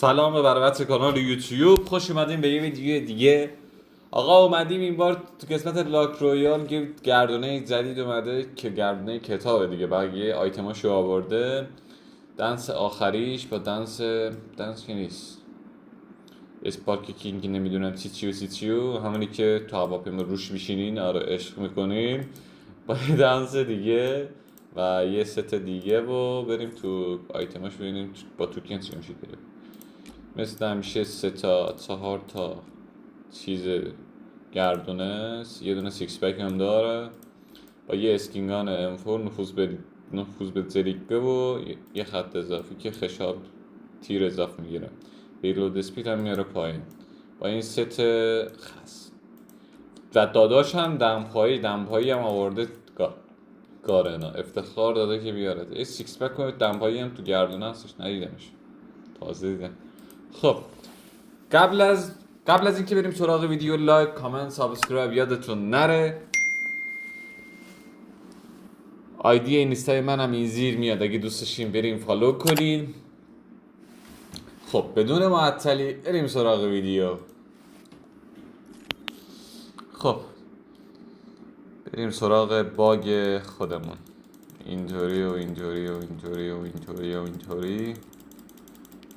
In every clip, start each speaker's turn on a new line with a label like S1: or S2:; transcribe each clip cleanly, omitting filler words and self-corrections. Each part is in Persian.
S1: سلام و برکت کانال یوتیوب، خوش اومدیم به یه ویدیو دیگه. آقا اومدیم این بار تو قسمت لاک رویال که گردونه جدید اومده که گردونه کتابه دیگه. بقیه آیتماشو آورده. دنس آخریش با دنس که نیست، اسپارک کینگ نمیدونم چیو همونی که تو هواپیما روش میشینین، آره عشق میکنین، با یه دنس دیگه و یه ست دیگه و بریم تو آیتماش ببینیم با توکن چی میشه گرفت. مثل همیشه 4 تا چیز گردونه، یه دونه سیکس پک هم داره با یه اسکینگان امفور نفوذ به زریگه و یه خط اضافی که خشاب تیر اضافه میگیره. ریلود اسپید هم میاره پایین با این ست خاص و داداش هم دمپایی هم آورده. گارنا افتخار داده که بیاره یه سیکس پک و دمپایی هم تو گردونه هستش، ندیدمش، تازه دیدم. خب قبل از اینکه بریم سراغ ویدیو، لایک، کامنت، سابسکرایب یادتون نره. آیدی اینستای منم این زیر میاد، اگه دوست داشتین بریم فالو کنین. خب بدون معطلی بریم سراغ ویدیو. خب بریم سراغ باگ خودمون. اینطوری و اینطوری و اینطوری و اینطوری و اینطوری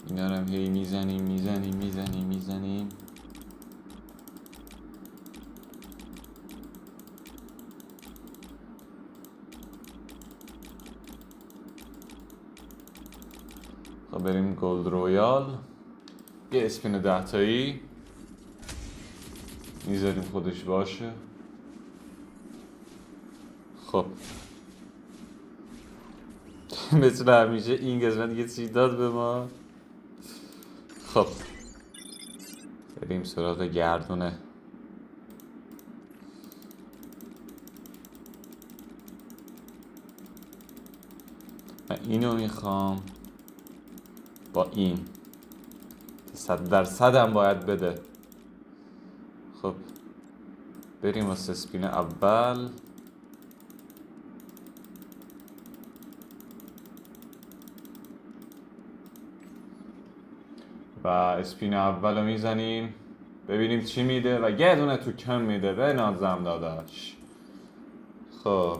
S1: اینا رو هم هی میزنیم. خب بریم گلد رویال، یه اسپین 10 تایی میذاریم خودش باشه. خب مثل همیشه این قسمت دیگه چی داد به ما. خب بریم سراغ گردونه. من اینو میخوام با این 100% هم باید بده. خب بریم واسه اسپین اول. و اسپین اول رو میزنیم ببینیم چی میده و یه دونه تو کم میده. به نازم داداش. خب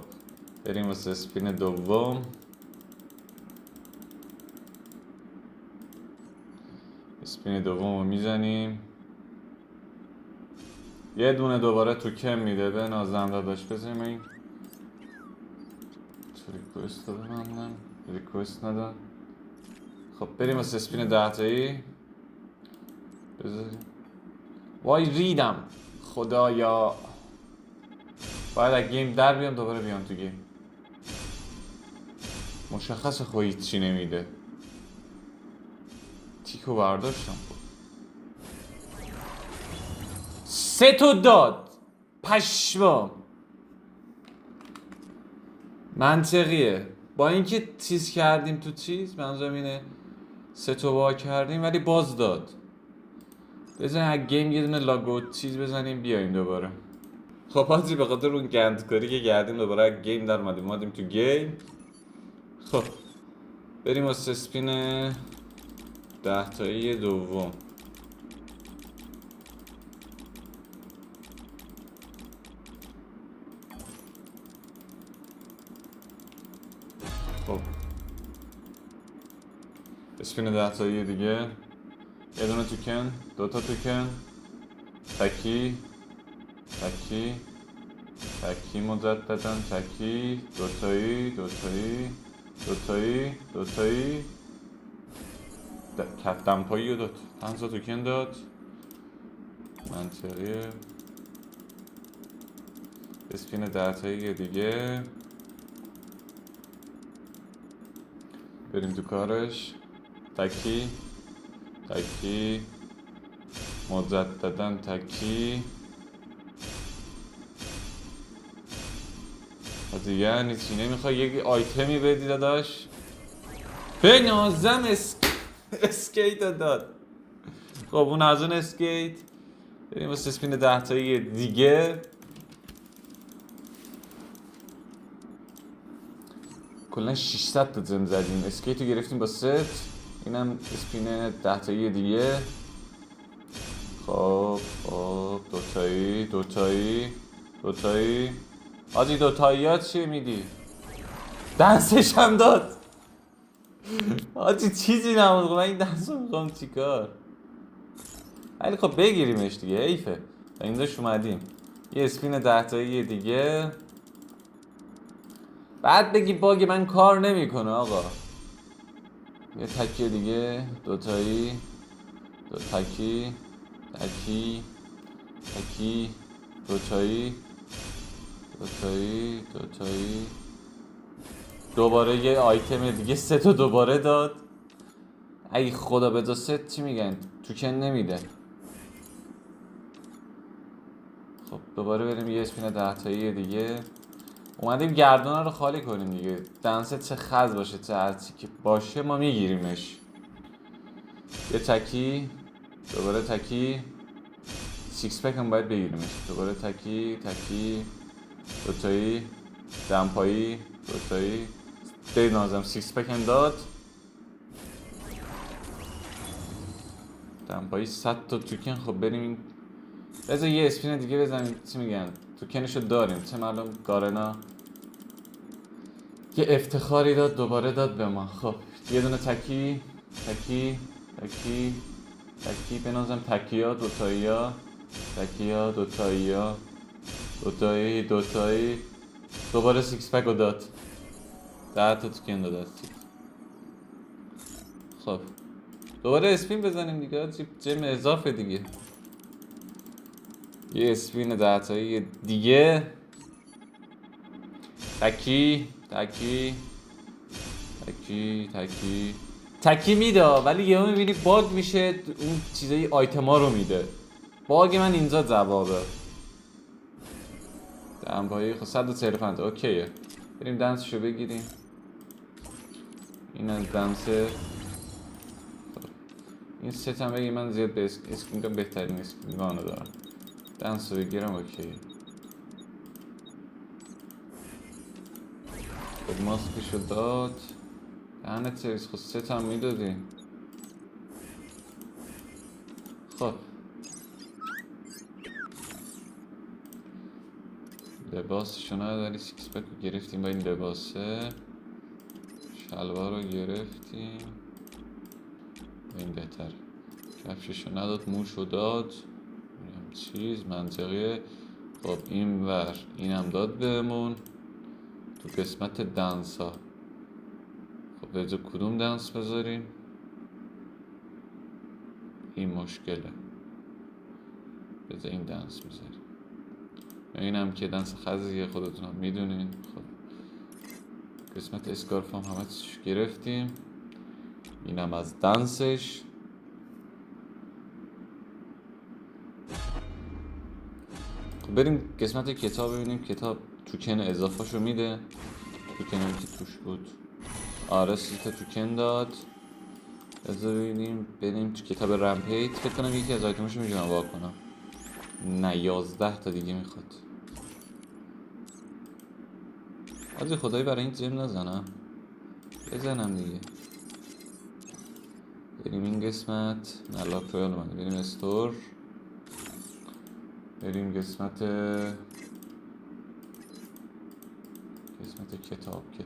S1: بریم واسه اسپین دوم. اسپین دوم رو میزنیم یه دونه دوباره تو کم میده. به نازم داداش. بزنیم این تو ریکوست رو ببندم. ریکوست نداد. خب بریم واسه اسپین 10 تایی. بذاریم. وای ریدم خدایا، باید از گیم در بیام دوباره بیام تو گیم. مشخص خواهید چی نمیده. تیکو برداشتم 3 تا داد. پشمام منطقیه با اینکه چیز کردیم تو چیز، منظورم اینه 3 تا وا کردیم ولی باز داد. بزنیم از گیم یه دونه لاگوت چیز بزنیم بیایم دوباره. خب حاجی به خاطر اون گندکاری که کردیم دوباره از گیم در اومدیم تو گیم. خب بریم واسه اسپین 10 تایی دوم. خب اسپین 10 تایی دیگه. یه دونه توکن، 2 تا توکن، تکی مجدداً تکی، دوتایی کفتم پایی رو داد. 5 تا توکن داد. منطقیه. اسپین 10 تایی دیگه. بریم تو کارش. تکی مجدداً تکی. یعنی چی؟ نمیخوای یک آیتمی بدی داداش؟ به نازم اسکیت داد. خب اون از اون اسکیت. بریم واسه اسپین 10 تایی دیگه. کلا 600 تا زم زدیم. اسکیتو گرفتیم با ست. اینم اسپین 10 تایی دیگه. خب دوتایی آجی دوتایی ها چیه میدی؟ دنسش هم داد. آجی چیزی نمود. خب من این دنس رو میخوام چیکار؟ ولی خب بگیریمش دیگه، حیفه تا اینجاش اومدیم. یه اسپین 10 تایی دیگه. بعد بگی باگ من کار نمیکنه آقا. یه تکی دیگه. دوتایی تکی دوتایی دوباره یه آیتم دیگه 3 تا دوباره داد. ای خدا بذار ست چی میگن؟ توکن نمیده. خب دوباره بریم یه اسپین 10 تایی دیگه. اومدیم گردونه رو خالی کنیم دیگه. دنسه چه خز باشه چه هرچی که باشه ما میگیریمش. یه تکی دوباره تکی. سیکس پک هم باید بگیریمش. دوباره تکی دوتایی دمپایی دوتایی دید نازم. سیکس پک هم داد. دمپایی 100 تا توکن. خب بریم این بذار یه اسپین دیگه بزنیم. چی میگن؟ توکنشو داریم. چه معلوم گارنا یه افتخاری داد دوباره داد به ما. خب یه دونه تکی بنازم. تکیا دوتایی دوباره سیکس پک رو داد. 10 تا توکن داد. خب دوباره اسپین بزنیم دیگه. جم اضافه دیگه. یه اسپین 10 تایی دیگه. تکی میده ولی یهو میبینی باگ میشه. اون چیزای آیتما رو میده. باگ من اینجا جوابه. دمپایی خب 145 اوکیه. بریم دنسشو بگیریم. این از دنسه. این ست هم بگی من زیاد به اسکین بهترین اسکینگانو دارم. دنس رو بگیرم اوکی. خب ماسکشو داد. دهنت سرویس. خب ست هم میدادی. خب لباسشو نداری. سیکس پک رو گرفتیم با این لباسه. شلوار رو گرفتیم. این بهتر. کفششو نداد. موشو داد. چیز منطقیه. خب این ور اینم داد بهمون. تو قسمت دنس ها خب بذار کدوم دنس بذاریم؟ این مشکله. بذار این دنس بذاریم. اینم که دنس خزیه خودتون هم میدونین. خب قسمت اسکارف هم همه چیش گرفتیم. اینم از دنسش. خب بریم قسمت کتاب ببینیم. کتاب توکن اضافه شو میده. توکنی که توش بود. آره 3 تا توکن داد. بذار ببینیم. بریم تو کتاب رمپیج. فکر کنم یکی از آیتماشو میتونم وا کنم. نه 11 تا دیگه میخواد. آجی خدایی برای این جم نزنم. بزنم دیگه. بریم این قسمت. نلاک رویال اومده. بریم استور. بریم قسمت کتاب کو.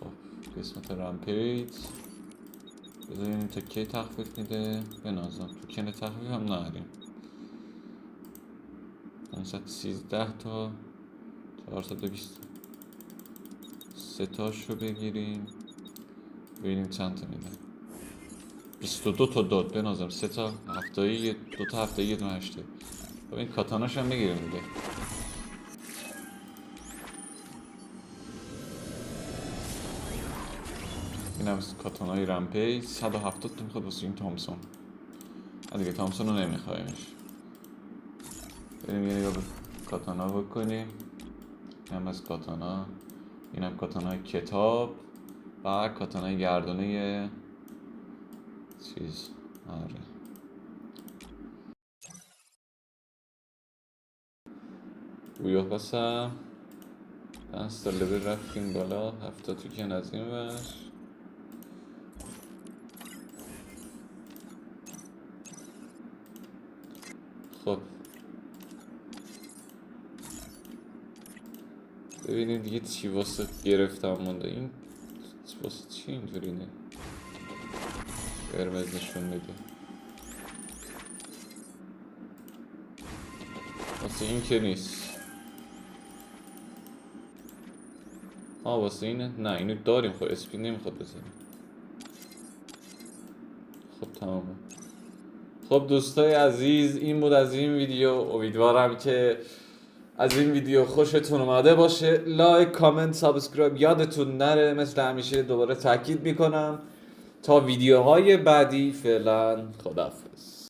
S1: خب قسمت رمپیج. بذاریم تا کی تخفیف میده. بنازم توکن تخفیف هم نداریم. 513 تا 420 3 تاشو بگیریم. ببینیم چند تا میده. 22 تا داد. بنازم 3 تا هفتایی 2 تا هفتایی 1 دونه 8. خب این کاتاناش هم بگیریم دیگه. این هم کاتانای رمپیج 170 تا میخواد واسه این تامسون. دیگه تامسون رو نمیخوایمش. بریم یه نگاه به کاتانا بکنیم. این هم از کاتانا. این هم کاتانای کتاب و کاتانای گردونه چیز. آره بویا پسم. 5 تا لبل رفتیم بالا. 70 توکن از این ور. خب ببینیم دیگه چی واسه گرفتم مونده. این واسه چی اینجوری نه؟ قرمز نشون میده. واسه این که نیست. واسه اینه؟ نه اینو داریم. خب اسپین نمیخواد بزنیم. خب تمامه. خب دوستای عزیز این بود از این ویدیو. امیدوارم که از این ویدیو خوشتون اومده باشه. لایک، کامنت، سابسکرایب یادتون نره. مثل همیشه دوباره تاکید میکنم تا ویدیوهای بعدی. فعلا خداحافظ.